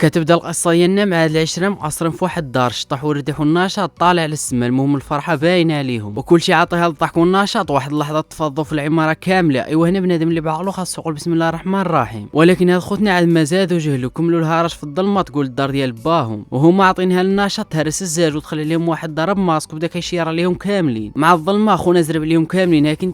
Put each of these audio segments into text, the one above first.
كتبدا القصه ديالنا مع هاد العشره مقصرين في واحد الدار، الشطح والرديح والنشاط طالع للسما. المهم الفرحه باينه عليهم وكلشي عاطيها الضحك والنشاط. واحد اللحظه تفضوا في العماره كامله. ايوا هنا بنادم اللي بعقلو خاصو يقول بسم الله الرحمن الرحيم، ولكن هاد خوتنا عاد ما زادوا جهلوا، كملوا الهرج في الظلمه تقول الدار ديال باهم، وهما عاطينها للنشاط تهرس الزاج ودخل عليهم واحد ضرب ماسك وبدا كيشير عليهم كاملين. مع الظلمه خونا زرب عليهم كاملين، هاك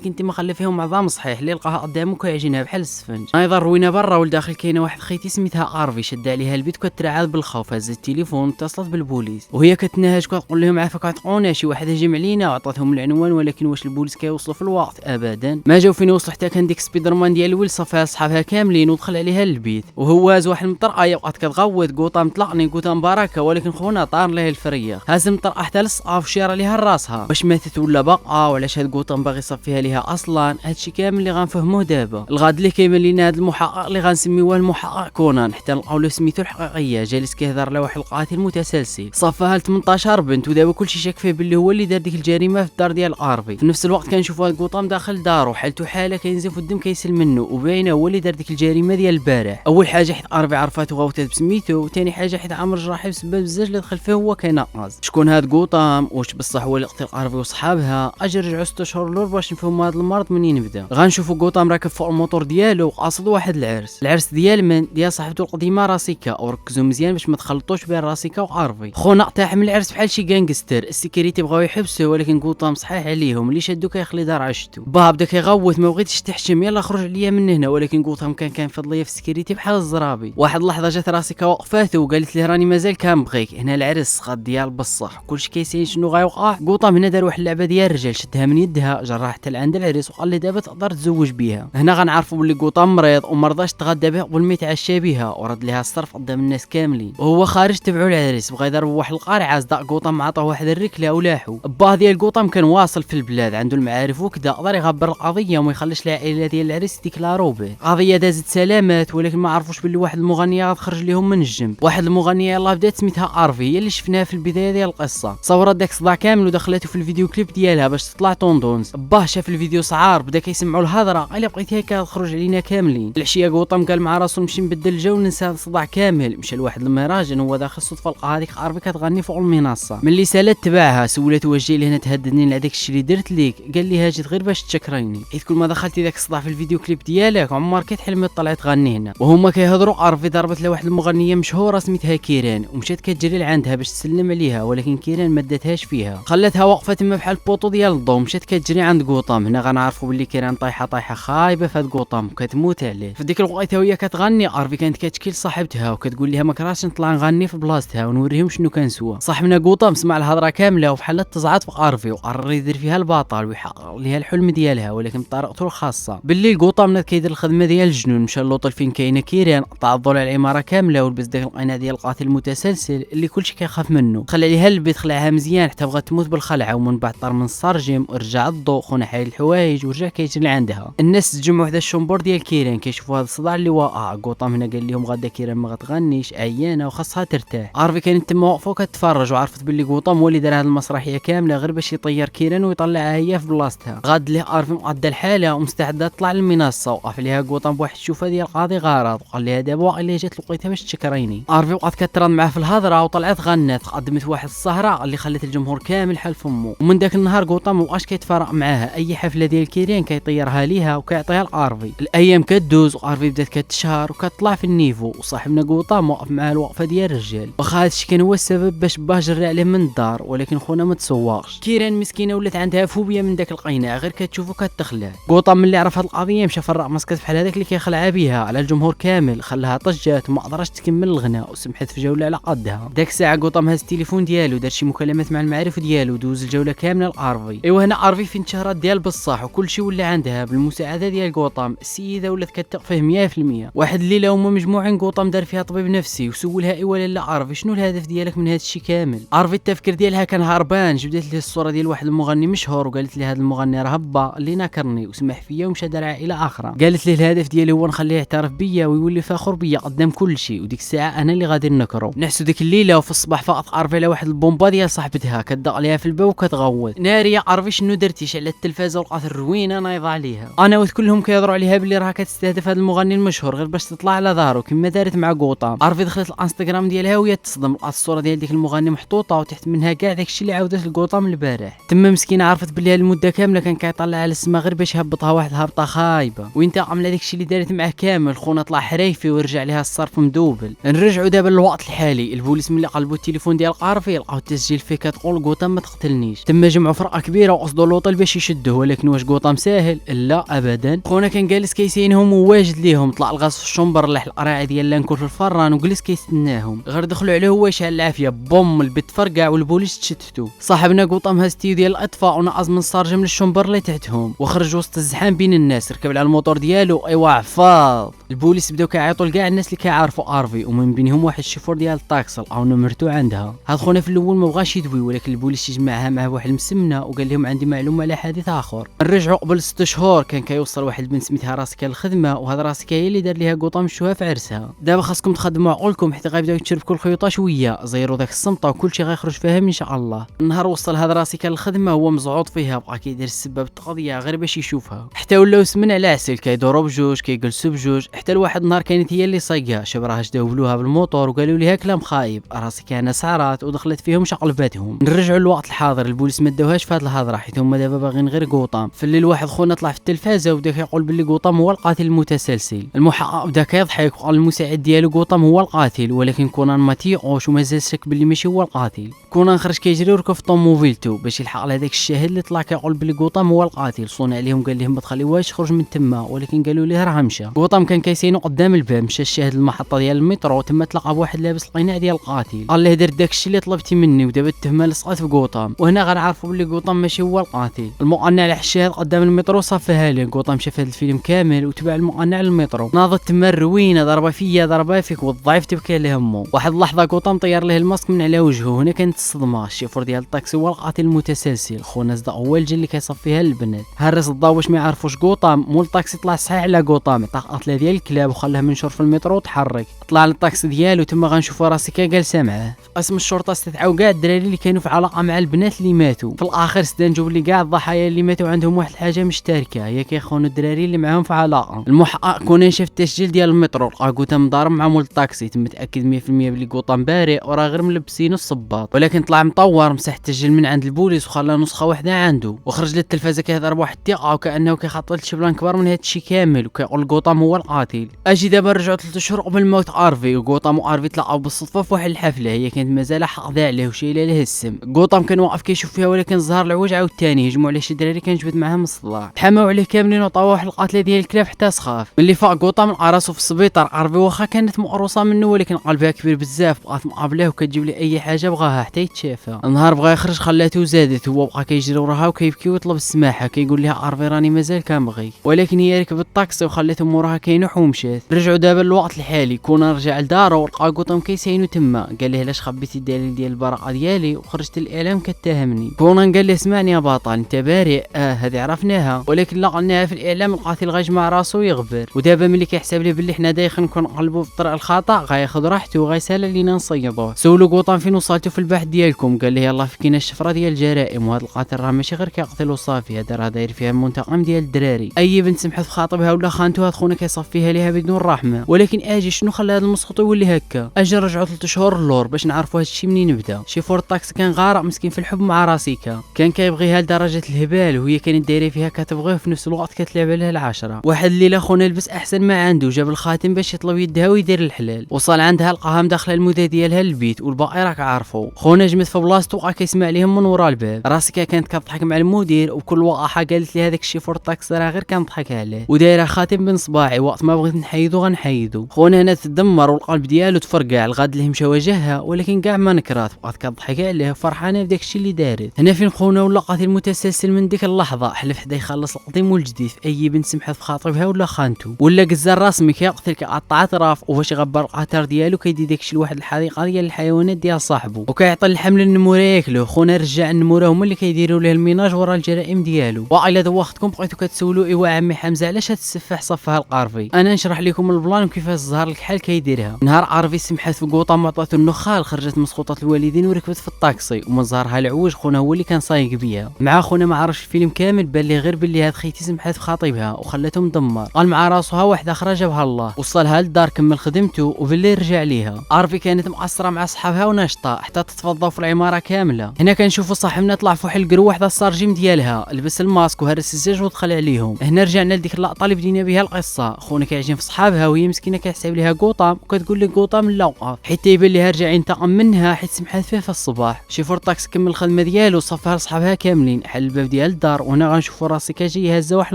انت ما خلى فيهم عظام صحيح اللي لقاها قدامو كيعجنها بحال السفنج. نايض روينا برا والداخل كاينه واحد خيتي سميتها ارفي، شد عليها البيت كترعاد بالخوف. هزت التليفون واتصلت بالبوليس وهي كتنهج كتقول لهم عافاك عتقونا شي واحد هجم علينا، وعطاتهم العنوان. ولكن واش البوليس كيوصلوا في الوقت؟ ابدا ما جاو. فين وصلوا حتى كان ديك سبيدر مان ديال ويل صافها صحابها كاملين ودخل عليها للبيت وهو هاز واحد المطرقه بقات كتغوت قوطه مطلقني قوطه مباركه. ولكن خونا طار ليه الفريه، هاز المطرقه حتى للسقاف وشير عليها راسها. واش ماتت ولا باقا؟ وعلاش هاد قوطه باغي يصفيها ليها اصلا؟ هادشي كامل اللي غنفهموه دابا. الغاد اللي كيبان لينا هاد المحقق اللي غنسميوه المحقق كونان حتى نلقاو له سميتو الحقيقيه، جالس كيهضر على واحد القاتل متسلسل صفاها ل 18 بنت، ودابا كلشي شاك فيه باللي هو اللي دار ديك الجريمه في الدار ديال ارفي. في نفس الوقت كنشوفوا هاد قوطام داخل دارو حالته حاله كينزف والدم كيسل منه، وباينه هو اللي دار ديك الجريمه ديال البارح. اول حاجه حيت ارفي عرفاتو غوتات بسميتو، وثاني حاجه حيت عامر جراحي بسبب الزاج اللي دخل فيه هو كينقص. شكون هاد قوطام؟ واش بصح هو اللي قتل ارفي وصحابها؟ اجي رجعوا 6 شهور لور باش نفهموا هاد المرض منين بدا. غنشوفوا قوطام راكب فوق الموتور ديالو وقاصد واحد العرس ديال من ديال صاحبته القديمه راسيكا، وركزوا مزيان باش ما تخلطوش بين راسيكا وارفي. خونا اقتحم العرس بحال شي غانغستر، السيكوريتي بغاو يحبسوه ولكن قوطام صحيح عليهم اللي شدو كيخلي دار عشتو. باه بدا كيغوت ما بغيتش تحشم يلا خرج عليا من هنا، ولكن قوطام كان فضليه في السيكوريتي بحال الزرابي. واحد اللحظه جات راسيكا وقفاتو وقالت ليه راني مازال كنبغيك، هنا العرس غاد ديال بصح كلشي كيسين شنو غيوقع. قوطام هنا دار واحد اللعبه ديال الرجال، شدها من يدها جراها حتى لعند العريس وقال لي دابا تقدر تزوج بيها. هنا غنعرفوا بلي قوطام مريض ومرضاش تغدى به قبل ما يتعشى بها، ورد ليها الصرف قدام الناس كاملين. وهو خارج تبعوا العريس بغا يضرب واحد القارعه، صدق قوطام عطاه واحد الركله ولاحو. باه ديال قوطام كان واصل في البلاد عنده المعارف وكذا، قدر يغبر القضيه وما يخليش العائله ديال العريس ديكلارو به. قضيه دازت سلامات، ولكن ما عرفوش باللي واحد المغنيه غتخرج لهم من الجنب. واحد المغنيه يلاه بدات سميتها ارفي، هي اللي شفناها في البدايه ديال القصه. صورت داك الصداع كامل ودخلته في الفيديو كليب ديالها باش تطلع طوندونز. باه شاف الفيديو سعار بدا كيسمعوا الهضره، الا بقيتي هكا تخرج علينا كاملين. العشيه قوطام قال مع راسو نمشي نبدل الجو وننسى هذا الصداع كامل. مشى لواحد المهرجان هو داخل صدفه لقى هذيك ارفي كتغني فوق المنصه. ملي سالات تبعها سولته واش جاي لهنا تهددني على داك الشيء اللي درت ليك؟ قال لي هاجيت غير باش تشكريني، حيت كل ما دخلتي داك الصداع في الفيديو كليب ديالك عمرك كتحلمي تطلعي تغني هنا. وهما كيهضروا ارفي ضربت لواحد المغنيه مشهوره سميتها كيران ومشات كتجري لعندها باش تسلم عليها، ولكن كيران ما داتهاش فيها، خلاتها واقفه تما بحال البوطو ديال الضو. مشات كتجري عند قوطام. هنا غنعرفوا باللي كيران طايحه خايبه في هاد قوطام وكتموت عليه. في ديك الوقيته وهي كتغني ارفي كانت كتشكي لصاحبتها وكتقول لها ما كرهتش نطلع نغني في بلاصتها ونوريهم شنو كنسوى. صاحبنا قوطام سمع الهضره كامله وبحال تزعط في ارفي وقرر يدير فيها البطل ويحقق ليها الحلم ديالها، ولكن بطريقته الخاصه. بالليل قوطام ناد كيدير الخدمه ديال الجنون، مشى لوطل فين كاينه كيران، قطع الضوء على العماره كامله ولبس داك القناع ديال القاتل المتسلسل اللي كلشي كيخاف منه. خلى عليها البيت، خلعها مزيان حتى بغات تموت بالخلعه، ومن بعد طار من السرجم ورجع الضوء. خونا حايل الحوايج ورجع كيجري عندها. الناس تجمعوا حدا الشومبور ديال كيران كيشوفوا هذا الصداع اللي واقع. قوطام هنا قال لهم غدا كيران ما غتغنيش عيانه وخاصها ترتاح. ارفي كانت تما واقفه وكتفرج وعرفت باللي قوطام هو اللي دار هذه المسرحيه كامله غير باش يطير كيران ويطلعها هي في بلاصتها. غاد ليه ارفي مقاده الحاله ومستعده تطلع للمنصه، وقف عليها قوطام بواحد الشوفه ديال قاضي غرض وقال لها دابا واقيلا جات لقيتها باش تشكريني. ارفي بقات كتران معاه في الهضره وطلعت غنات، قدمت واحد السهره اللي خلت الجمهور كامل حال فمو. ومن داك النهار قوطام مابقاش كيتفارق معاها، اي حفله ديال كيران كيطيرها ليها وكيعطيها لارفي. الايام كدوز وارفي بدات كتشهر وكتطلع في النيفو، وصاحبنا قوطام وقف معاه الوقفه ديال الرجال. واخا هادشي كان هو السبب باش باه جرى عليه من الدار، ولكن خونا ما تسواقش. كيران مسكينه ولات عندها فوبيا من داك القيناع، غير كتشوفو كتخلع. قوطام ملي عرف هاد القضيه مشى فرق مسكت بحال هذاك اللي كيخلعها بها على الجمهور كامل، خلاها طجات وما قدرش تكمل الغناء وسمحت في جوله على قدها. داك الساعه قوطام هز التليفون ديالو دار شي مكالمات مع المعارف ديالو ودوز الجوله كامله لارفي. ايوا هنا ارفي فين تشهرات ديال بصح وكلشي ولا عندها بالمساعده ديال قوطام. السيده ولات كتثق فيه 100%. واحد الليله هما مجموعين قوطام دار فيها طبيب نفسي وسولها ايوا لاله ارفي شنو الهدف ديالك من هذا الشيء كامل. ارفي التفكير ديالها كان هربان، جبدت ليه الصوره ديال واحد المغني مشهور وقالت ليه هذا المغني راه هبه اللي ناكرني وسمح فيا ومشى دار عائله اخرى. قالت ليه الهدف ديالي هو نخليه يعترف بيا ويولي فخور بيا قدام كل شيء، وديك الساعه انا اللي غادي نكرو. نحسوا ديك الليله وفي الصباح فاقت ارفي على واحد البومبا ديال صاحبتها كتدق عليها في الباب وكتغوت. ناري يا ارفي شنو درتي؟ شعلت التلفازه ولقات الروينه نايضه عليها. انا كلهم كيهضروا عليها بلي راها كتستهدف هذا المغني المشهور غير باش تطلع على ظهره كما تما دارت مع غوطام. عرفي دخلت الانستغرام ديالها وهي تصدم، لقات الصوره ديال ديك المغني محطوطه وتحت منها كاع داكشي اللي عاودت لغوطام البارح. تما مسكينه عرفت بلي المده كامله كان كيطلع على السما غير باش يهبطها واحد الهبطه خايبه، وينتقم على داكشي اللي دارت معاه كامل. خونا طلع حريفي ورجع ليها الصرف مدوبل. نرجعوا دابا للوقت الحالي. البوليس ملي قلبوا التليفون ديال قارفي لقاو التسجيل فيه كتقول غوطام ما تقتلنيش. تما جمعوا فرقه كبيره وقصدوا لوطل باش يشدوه، ولكن واش غوطام ساهل؟ لا ابدا. خونا كان جالس كيسينهم وواجد ليهم. طلع الغاز في الشومبر، لح القراعي ديال لانكول في الفران وجلس كيستناهم. غير دخلوا عليه هو شال العافيه، بوم البيت فرقع والبوليس تشتتو. صاحبنا غوطام هاز تيو ديال الاطفاء ونقص من الصارجه من الشومبر اللي تحتهم وخرج وسط الزحام بين الناس، ركب على الموتور ديالو ايوا عفاض. البوليس بداو كيعيطوا لكاع الناس اللي كيعرفوا ارفي، ومن بينهم واحد الشيفور ديال الطاكسي لقاو نمرتو عندها. هاد خونا في الاول ما بغاش يدوي، ولكن البوليس يجمعها مع واحد المسمنه وقال لهم عندي معلومه على حادث اخر. نرجعوا قبل 6 شهور كان كيوصل واحد البنت سميتها راسكا الخدمه، وهاد راسكا هي اللي دار ليها غوطام شوها في عرسها. دابا خاصكم تخدموا عقولكم حيت غيبداو يتشربكوا الخيوطه شويه، زيروا داك الصمطه وكلشي غيخرج فاهم ان شاء الله. النهار وصل هاد راسكا الخدمه هو مزعوط فيها، بقى كيدير السبب التقضيه غير باش يشوفها، حتى ولاو سمن على عسل كيدوروا بجوج كيجلسوا بجوج. حتى لواحد النهار كانت هي اللي صايقه، شبراها داوبلوها بالموطور وقالوا ليها كلام خايب. راسكا انا سعرات ودخلت فيهم شقلباتهم. نرجعوا للوقت الحاضر. البوليس ما داوهاش في هاد الهضره حيت هما دابا باغيين غير غوطام. في الليل واحد خونا طلع في التلفازه وبدا كيقول باللي غوطام هو القاتل المتسلسل. المحقق بدا كيضحك وقال المساعد ديالو غوطام هو القاتل، ولكن كونان ما تيقوش ومازال شك باللي ماشي هو القاتل. كونان خرج كيجري وركب في طوموبيلتو باش يلحق لهداك الشاهد اللي طلع كيقول باللي غوطام هو القاتل. صون عليهم قال لهم ما تخليوهاش يخرج من تما، ولكن قالوا ليه راه مشى. غوطام كان كيسينو قدام الباب، مشى الشاهد المحطه ديال المترو، تما تلقى بواحد لابس القناع ديال القاتل. قال ليه درت داكشي اللي طلبتي مني، ودابا التهمه لصقات في غوطام، وهنا غنعرفوا باللي غوطام ماشي هو القاتل. المقنع على الشاهد قدام المترو صافها ليه. غوطام شاف هذا الفيلم كامل وتبع المقنع للمترو، ناض تما الروينه ضربه فيا ضربه فيك، والضعيف تبكي عليه همو. واحد اللحظه غوطام طير ليه الماسك من على وجهه. هنا كانت الصدمه. الشيفور ديال الطاكسي هو القاتل المتسلسل. خونا صدق هو الجن اللي كيصفيها للبنات. هرس الضو باش ما يعرفوش غوطام. مول الطاكسي طلع صحيح على غوطام، عطاه قتله ديال الكلاب وخلاه منشور في المترو وتحرك. طلع للطاكسي ديالو، تما غنشوفوا راسكا جالسه معاه. في قسم الشرطه استدعاو كاع الدراري اللي كانوا في علاقه مع البنات اللي ماتوا. في الاخر استنتجوا باللي كاع الضحايا اللي ماتوا عندهم واحد الحاجه مشتركه، هي كيخونوا الدراري اللي معاهم في علاقه. المحقق كونان شاف التسجيل ديال المترو، لقى غوطام ضارب مع مول الطاكسي. تم تاكد 100% بلي غوطام بارئ وراه غير ملبسينو الصباط، ولكن طلع مطور مسح التسجيل من عند البوليس وخلى نسخه واحده عنده، وخرج للتلفازه كيهضر بواحد الثقه وكانه كيخطط لشي بلان كبر من هادشي كامل، وكيقول غوطام هو القاتل. اجي دابا رجعوا 3 شهور قبل موت ارفي، وغوطام وارفي تلاقاو بالصدفه في واحد الحفله، هي كانت مازال حاقده عليه وشايله ليه السم. غوطام كان واقف كيشوف فيها، ولكن ظهر العوج عاوتاني هجموا عليه شي دراري كان جبد معاهم الصداع، تحماو عليه كاملين وعطاوه واحد القتله ديال الكلاب حتى سخاف. ملي فاق غوطام لقى راسو في السبيطار. ارفي واخا كانت مقروصه منه، ولكن قلبها كبير بزاف، بقات مقابلاه وكتجيب ليه اي حاجه بغاها حتى يتشافى. النهار بغا يخرج خلاته زادت، هو بقى كيجري وراها وكيبكي ويطلب السماحه، كيقول لها ارفي راني مازال كنبغيك، ولكن هي ركبت الطاكسي وخلاتو موراها كينوح ومشات. رجعوا دابا للوقت الحالي. كونان رجع لدارو ولقى غوطام كيساينو تما، قال له علاش خبيتي الدليل ديال البراءه ديالي وخرجت الاعلام كتهمني. كونان قال له اسمعني يا بطل، انت بارئ، هذه عرفناها، ولكن لا قلناها في الاعلام القاتل غيجمع راسو ويغبر، ودابا ملي كيحسب لي باللي حنا دايخين كنقلبوا في الطريق الخطا غياخذ راحته وغيسهل لينا نصيدوه. سولو غوطام فين وصلتوا في البحث ديالكم؟ قال لي يلاه فكينا الشفره ديال الجرائم، وهذا القاتل راه ماشي غير كيقتل وصافي، هذا راه داير فيها منتقم ديال الدراري. اي بنت سمحت في خاطبها ولا خانتو هاد خونا كيصفيها ليها بدون رحمه. ولكن اجي شنو خلى هذا المسخط يولي هكا؟ اجي رجعوا 3 شهور للور باش نعرفوا هادشي منين بدا. شيفور الطاكسي كان غارق مسكين في الحب مع راسيكا، كان كيبغيها لدرجه الهبال، وهي كانت دايره فيها كتبغيه وفي نفس الوقت كتلعب عليها العشره. واحد الليله خونا لبس احسن ما عنده، جاب الخاتم باش يطلب يدها ويدير الحلال. وصل عندها لقاها مداخله المدة ديالها للبيت، والباقي راك عارفو. خونا جمد في بلاصتو وبقى كيسمع ليهم من ورا الباب. راسكا كانت كتضحك مع المدير، وبكل وقاحه قالت لي هذاك الشيفور الطاكسي راه غير كنضحك عليه، ودايره خاتم بين صباعي، وقت ما بغيت نحيدو غنحيدو. خونا هنا تدمر والقلب ديالو تفرقع. الغاد اللي مشى واجهها، ولكن كاع ما نكرات، بقات كتضحك عليه وفرحانه بداك الشيء اللي دارت. هنا فين خونا ولا قاتل متسلسل من ديك اللحظه، حلف حدا يخلص القديم والجديد في اي بنت سمحت في خاطبها ولا خانتو، ولا قزار رسمي كيقتل كيقطع اطراف، وفاش يغبر القطر ديالو كيدير داكشي لواحد الحديقه ديال الحيوانات ديال صاحبو، وكيعطي الحمل النموره ياكلوه. خونا رجع النموره هما اللي كيديروا ليه الميناج ورا الجرائم ديالو. والا دو وقتكم بقيتو كتسولوا ايوا عمي حمزه علاش هاد السفاح صفها القرفي؟ انا نشرح لكم البلان وكيفاش ظهر لك حال كيديرها. نهار عرفي سمحات في قوطام وعطاتو النخال، خرجت من سقوطات الوالدين وركبت في الطاكسي، ومن ظهرها العوج خونا هو اللي كان صايق بيها. مع خونا ما عرفش الفيلم كامل، بان ليه غير باللي هاد خيتي سمحات في خطيبها وخلاتو مدمر. قال مع راسها واحده اخرى جابها الله، وصلها للدار كمل خدمته وبالليل رجع ليها. عرفي كانت مقصره مع صحابها وناشطه حتى تتفضوا في العماره كامله. هنا كنشوفوا صاحبنا طلع فوق القرو واحده صار جيم ديالها، لبس الماسك وهرس الزجاج ودخل عليهم. هنا رجعنا لديك اللقطه اللي بدينا بها القصه، خونا كيعجن في صحابها وهي مسكينه كيحسب ليها قوطام وكتقول لك قوطام لا وقف، حيت يبان ليها رجع ينتقم منها حيت سمحات فيه في الصباح. شي طاكس كمل الخدمه ديالو صفها لصحابها كاملين، حل الباب ديال الدار. وهنا غنشوفوا راسيكا جايه هازه واحد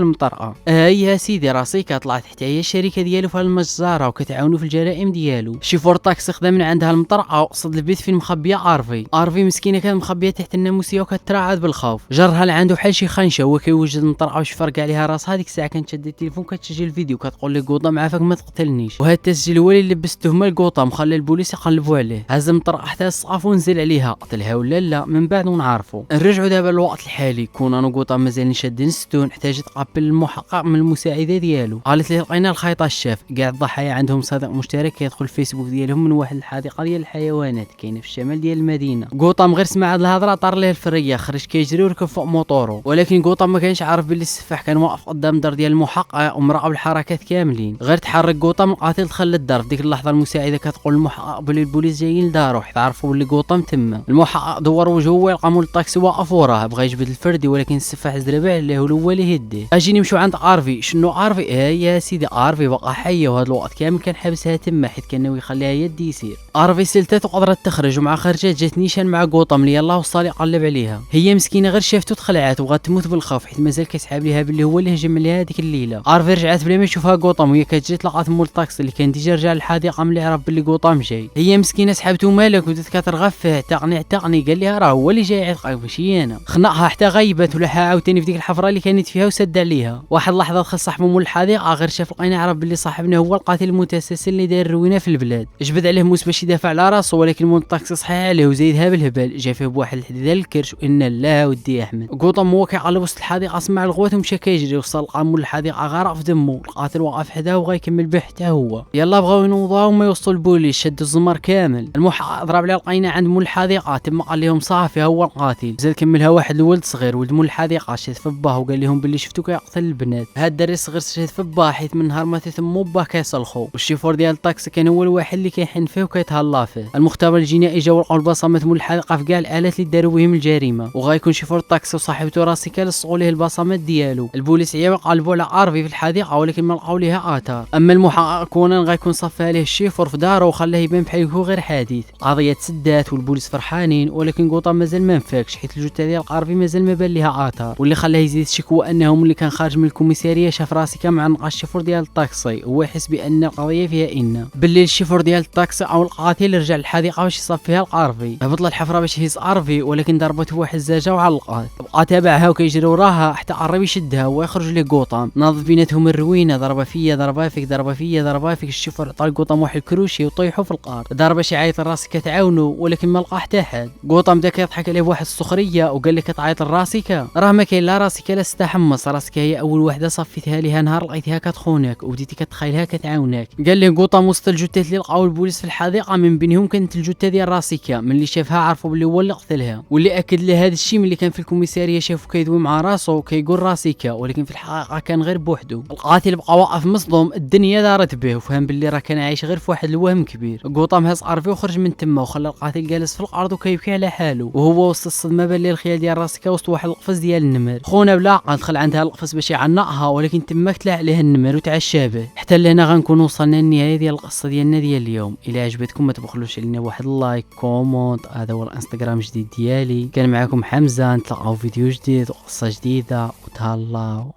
المطرقه. يا سيدي راسيكا طلعت حتى هي الشركه ديالو في المجزره وكتعاونوا في الجرائم ديالو. شي طاكس خدا من عندها المطرقه وقصد البيت فين مخبيه عارفي مسكينه كانت مخبيه تحت الناموسيه وكتراعد بالخوف. جرها لعندو بحال شي خنشه، هو كيوجد المطرقه وش فرق عليها راسها. ديك الساعه كانت شاده التليفون كتسجل الفيديو كتقول لك قوطام عافاك ما تقتلنيش. وهذا التسجيل هو اللي لبس التهمه لقوطام وخلى البوليس يقلبوا عليه. هز المطرقه حتى السقاف ونزل عليها، قتلها ولا لا من بعد ونعرفوا. نرجعوا دابا للوقت الحالي. كونان وقوطام مازالين شادين الستون، احتاجت تقابل المحقق من المساعده ديالو. قالت ليه لقينا الخيط الشاف، كاع الضحايا عندهم صديق مشترك كيدخل الفيسبوك ديالهم من واحد الحديقه ديال الحيوانات كاينه في الشمال ديال المدينه. قوطام غير سمع هاد الهضره طار ليه الفريه، خرج كيجري وركب فوق موطورو. ولكن قوطام ما كانش عارف باللي السفاح كان واقف قدام الدار ديال المحقق ومراقب الحركات كاملين. غير تحرك قوطام القاتل دخل للدار. في ديك اللحظه المساعده كتقول للمحقق بلي البوليس جايين لدارو حيت عرفوا بلي قوطام تما. المحقق دور وجهه ويلقى مول الطاكسي واقف وراه، بغى يجبد الفردي ولكن السفاح زرب عليه هو اللي يهديه. اجي نمشيو عند عارفي. شنو عارفي؟ يا سيدي عارفي بقى حيه، وهذا الوقت كامل كان حابسها تما حيت كان ناوي يخليها يد يسير. عارفي سلتات وقدرت تخرج، ومع خرجات جات نيشان مع قوطام اللي يلاه وصل يقلب عليها. هي مسكينه غير شافته تخلعات وبغات تموت بالخوف حيت مازال كيسحاب ليها باللي هو اللي هجم عليها هذيك الليله. عارفي رجعت بلا ما يشوفها قوطام وهي كتجي تلقات مول الطاكسي اللي كان ديجا رجع للحديقه ملي عرف باللي قوطام جاي. هي مسكينه سحبته مالك وبدات كترغب فيه. اعتقني قال لها راه هو اللي جاي يعيق ماشي انا. خنقها حتى غيبت ولحها عاوتاني في ديك الحفره اللي كانت فيها وسد عليها. واحد اللحظه دخل صاحبه مول الحديقه غير شاف لقينا عرف باللي صاحبنا هو القاتل المتسلسل اللي داير روينه في البلاد. جبد عليه موس باش يدافع على راسه، ولكن مول الطاكسي صحيح عليه وزايدها بالهبال. جا فيه بواحد الحديد ديال الكرش وان لا ودي احمد. قوطام هو كيقلب وسط الحديقه سمع الغوات ومشى كيجري، وصل لقى مول الحديقه غارق في دمه. القاتل واقف حداه وغيكمل به حتى هو. يلا بغاو ينوضوها وما يوصلوا البوليس، شدوا الزمر كامل. المحقق ضرب عليه لقينا عند مول الحديقه تما قال لهم صافي هو القاتل. زاد كملها واحد الولد صغير ولد مول الحديقه شاد في باه وقال لهم باللي شفتو كيقتل البنات. هاد الدري الصغير شاد في باه حيت من نهار ما تتمو باه كيصلخو. والشيفور ديال الطاكسي كان هو الواحد اللي كيحن فيه وكيتهلا فيه. المختبر الجنائي جاو لقاو البصمات مول الحديقه في كاع الالات اللي داروا بهم الجريمه، وغايكون شيفور الطاكسي وصاحبته راسيكا لصقوا ليه البصمات ديالو. البوليس عياو قلبوا على عارفي في الحديقه ولكن ما لقاو ليها اثار. اما المحقق كونان غايكون صفى عليه الشيفور في دارو وخلاه يبان بحال هو غير حديث. القضيه تسدات والبوليس فرحانين، ولكن قوطام مازال ما مفاكش حيت الجثه ديال عارفي مازال ما بان ليها اثار. واللي خلاه يزيد الشكوى انه ملي كان خارج من الكوميساريه شاف راسيكا مع نقاش الشيفور ديال الطاكسي، هو يحس بان القضيه فيها ان بالليل الشيفور ديال الطاكسي او القاتل رجع للحديقه باش يصفيها القارفي. هبط للحفره باش يهز عارفي ولكن ضربته واحد الزاجه وعلقات. بقى تابعها وكيجري وراها حتى قرب يشدها ويخرج ليه قوطام. ناض بيناتهم الروينه، ضربه فيا ضربه فيك ضربه فيا ضربه فيك. الشيفور عطى قوطام واحد الكروشي وطيحوا في القار. ضربه شي عيط لراسك كتعاونوا ولكن ما لقى حتى حد. قوطام بدا كيضحك عليه بواحد السخريه وقال لك كتعيط لراسك، راه ما كاين لا راسك لا استحمص. راسك هي اول وحده صفيتها ليها نهار لقيتها كتخونك وبديتي كتخيلها كتعاونك. قال لي قوطام وسط الجثات اللي لقاو البوليس في الحديقه من بينهم كانت الجثه ديال راسيكا. ملي شافها عرفوا بلي هو اللي قتلها، واللي اكد له هذا الشيء ملي كان في الكوميساريه شافو كيدوي مع راسو وكيقول راسيكا، ولكن في الحقيقه كان غير بوحدو. القاتل بقى واقف مصدوم، الدنيا دارت به وفهم باللي راه كان عايش غير في واحد الوهم كبير. قوطام هز عرفي وخرج من تما وخلى القاتل جالس في الارض وكيبكي على حاله، وهو وسط الصدمه بان ليه الخيال ديال راسيكا وسط واحد القفص ديال النمر. خونا بلا دخل عندها القفص باش يعنقها ولكن تما كتلا عليه النمر وتعشى به. حتى لهنا غنكون وصلنا للنهايه ديال القصه ديالنا ديال اليوم. الى عجبتكم ما تبخلوش علينا واحد اللايك كومونت. هذا هو الانستغرام الجديد ديالي. كان معكم حمزه، نتلاقاو فيديو جديد وقصه جديده وتهلاو.